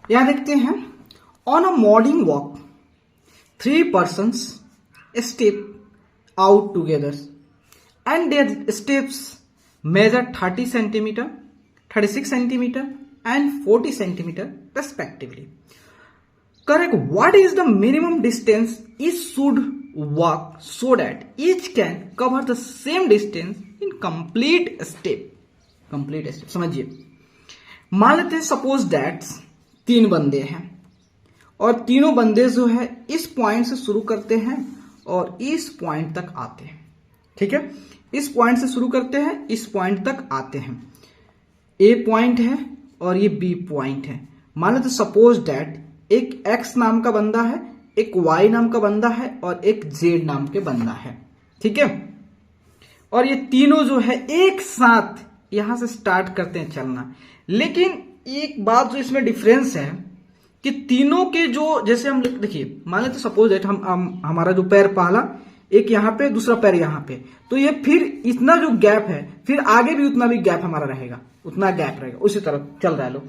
यहां देखते हैं, on a morning walk 3 persons step out together and their steps measure 30 centimeter, 36 centimeter and 40 centimeter respectively. Correct. What is the minimum distance each should walk so that each can cover the same distance in complete step? Complete step. समझिए, मान लेते हैं suppose that 3 बंदे हैं और तीनों बंदे जो है इस पॉइंट से शुरू करते हैं और इस पॉइंट तक आते हैं। ठीक है, इस पॉइंट से शुरू करते हैं, इस पॉइंट तक आते हैं। ए पॉइंट है और ये बी पॉइंट है। मान लेते सपोज दैट एक एक्स नाम का बंदा है, एक वाई नाम का बंदा है और एक जेड नाम के बंदा है। ठीक है, और ये तीनों जो है एक साथ यहां से स्टार्ट करते हैं चलना। लेकिन एक बात जो इसमें डिफरेंस है कि तीनों के जो, जैसे हम देखिए, मान लेते सपोज दैट हम हमारा जो पैर पहला एक यहां पे, दूसरा पैर यहां पे, तो ये फिर इतना जो गैप है, फिर आगे भी उतना भी गैप हमारा रहेगा, उतना गैप रहेगा। उसी तरह चल रहा है लो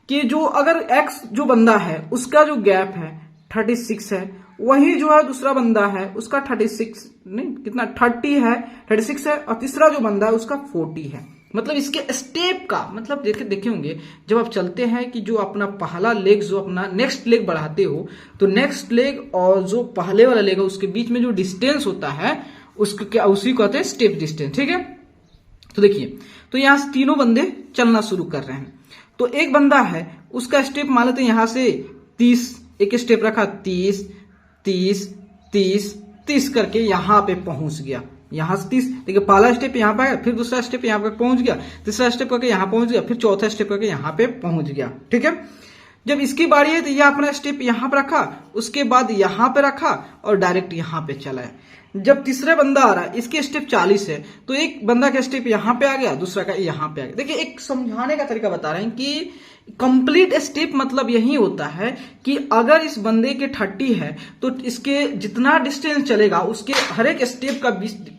कि जो अगर एक्स जो बंदा है उसका जो गैप है 36 है, वही जो है दूसरा बंदा है उसका 36 नहीं, कितना 30 है, 36 है, और तीसरा जो बंदा है उसका 40 है। मतलब इसके स्टेप का मतलब देखे होंगे, जब आप चलते हैं कि जो अपना पहला लेग, जो अपना नेक्स्ट लेग बढ़ाते हो, तो नेक्स्ट लेग और जो पहले वाला लेग है उसके बीच में जो डिस्टेंस होता है उसको क्या, उसी को कहते हैं स्टेप डिस्टेंस। ठीक है, तो देखिए, तो यहां से तीनों बंदे चलना शुरू कर रहे हैं। तो एक बंदा है उसका स्टेप मान लेते हैं यहां से 30, एक स्टेप रखा 30 30 30 30 करके यहां पे पहुंच गया। यहां से 30, देखिए पहला स्टेप यहां पे आया, फिर दूसरा स्टेप यहां पे पहुंच गया, तीसरा स्टेप करके यहां पहुंच गया, फिर चौथा स्टेप करके यहां पे पहुंच गया। ठीक है, जब इसकी बारी है तो यह अपना स्टेप यहां पे रखा, उसके बाद यहां पे रखा और डायरेक्ट यहां पे चला है। जब तीसरा बंदा आ रहा है, इसके स्टेप 40 है, तो एक बंदा का स्टेप यहां पे आ गया, दूसरा का यहां पे आ गया। देखिए, एक समझाने का तरीका बता रहे हैं कि कंप्लीट स्टेप मतलब यही होता है कि अगर इस बंदे के 30 है तो इसके जितना डिस्टेंस चलेगा उसके हर एक स्टेप का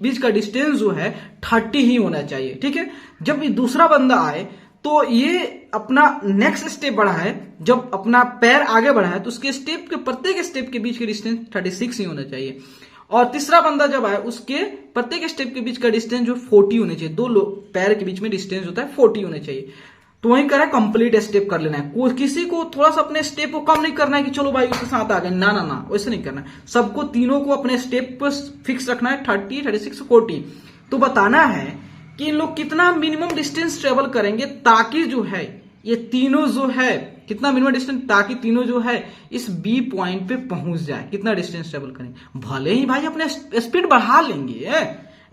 बीच का डिस्टेंस जो है 30 ही होना चाहिए। ठीक है, जब ये दूसरा बंदा आए तो ये अपना नेक्स्ट स्टेप बढ़ा है, जब अपना पैर आगे बढ़ा है तो उसके स्टेप के प्रत्येक स्टेप के बीच का डिस्टेंस 36 ही होना चाहिए। और तीसरा बंदा जब आए उसके प्रत्येक स्टेप के बीच का डिस्टेंस जो 40 होना चाहिए, दो पैर के बीच में डिस्टेंस होता है 40 होना चाहिए। तो वही करा कंप्लीट स्टेप कर लेना है। किसी को थोड़ा सा अपने स्टेप को कम नहीं करना है कि चलो भाई उसके साथ आ गए, ना ना ना, वैसे नहीं करना है। सबको तीनों को अपने स्टेप पर फिक्स रखना है 30 36 40। तो बताना है कि इन लोग कितना मिनिमम डिस्टेंस ट्रेवल करेंगे ताकि जो है ये तीनों जो है कितना मिनिमम डिस्टेंस, ताकि तीनों जो है इस बी पॉइंट पे पहुंच जाए। कितना डिस्टेंस ट्रेवल करेंगे, भले ही भाई अपने स्पीड बढ़ा लेंगे,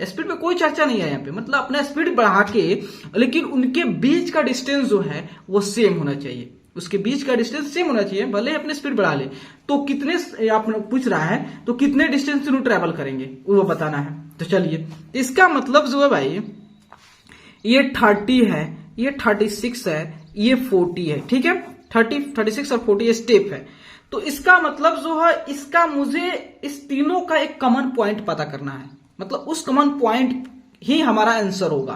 स्पीड पे कोई चर्चा नहीं है यहाँ पे, मतलब अपना स्पीड बढ़ा के, लेकिन उनके बीच का डिस्टेंस जो है वो सेम होना चाहिए, उसके बीच का डिस्टेंस सेम होना चाहिए, भले ही अपने स्पीड बढ़ा ले। तो कितने, आप पूछ रहा है तो कितने डिस्टेंस ट्रेवल करेंगे वो बताना है। तो चलिए, इसका मतलब जो है भाई, ये 30 है, ये 36 है, ये 40 है। ठीक है, 30 36 और 40 स्टेप है। तो इसका मतलब जो है, इसका मुझे इस तीनों का एक कॉमन पॉइंट पता करना है, मतलब उस कॉमन पॉइंट ही हमारा आंसर होगा।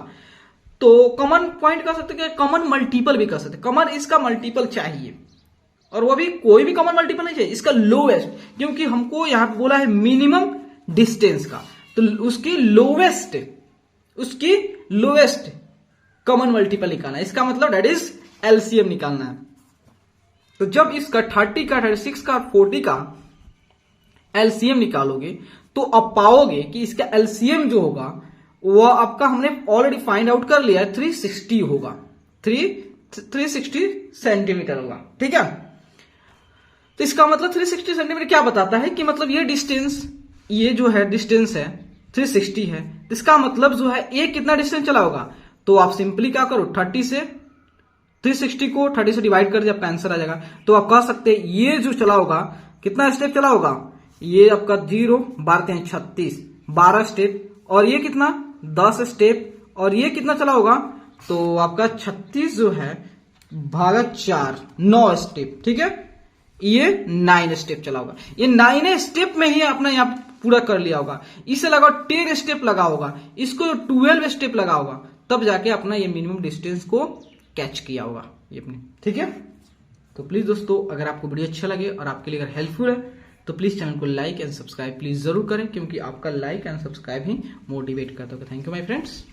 तो कॉमन पॉइंट कर सकते हैं, कॉमन मल्टीपल भी कर सकते हैं। कॉमन इसका मल्टीपल चाहिए, और वो भी कोई भी कॉमन मल्टीपल नहीं चाहिए, इसका लोवेस्ट, क्योंकि हमको यहां पे बोला है मिनिमम डिस्टेंस का, तो उसकी लोवेस्ट कॉमन मल्टीपल निकालना है। इसका मतलब दैट इज एलसीएम निकालना है। तो जब इसका 30 का 36 का 40 का एलसीएम निकालोगे तो अब पाओगे कि इसका एलसीएम जो होगा वो आपका, हमने ऑलरेडी फाइंड आउट कर लिया है, 360 होगा, 360 सेंटीमीटर होगा। ठीक है, तो इसका मतलब 360 सेंटीमीटर क्या बताता है कि मतलब ये डिस्टेंस, ये जो है डिस्टेंस है 360 है, इसका मतलब जो है ये कितना डिस्टेंस चला होगा। तो आप सिंपली क्या करो, 30 से 360 को 30 से डिवाइड कर दिया, आपका आंसर आ जाएगा। तो आप कह सकते हैं ये जो चला होगा, कितना स्टेप चला होगा, ये आपका 0 12 36 12 स्टेप, और ये कितना 10 स्टेप, और ये कितना चला होगा, तो आपका 36 जो है भागा 4 9 स्टेप। ठीक है, ये 9 स्टेप चला होगा। ये 9 स्टेप में ही आपने यहां पूरा कर लिया होगा। इसे लगा 10 स्टेप लगा होगा, इसको 12 स्टेप लगा होगा, तब जाके अपना ये मिनिमम डिस्टेंस को कैच किया होगा ये अपने। ठीक है, तो प्लीज दोस्तों अगर आपको वीडियो अच्छा लगे और आपके लिए अगर हेल्पफुल है तो प्लीज चैनल को लाइक एंड सब्सक्राइब प्लीज जरूर करें, क्योंकि आपका like and subscribe he motivate करता है। Thank you my friends.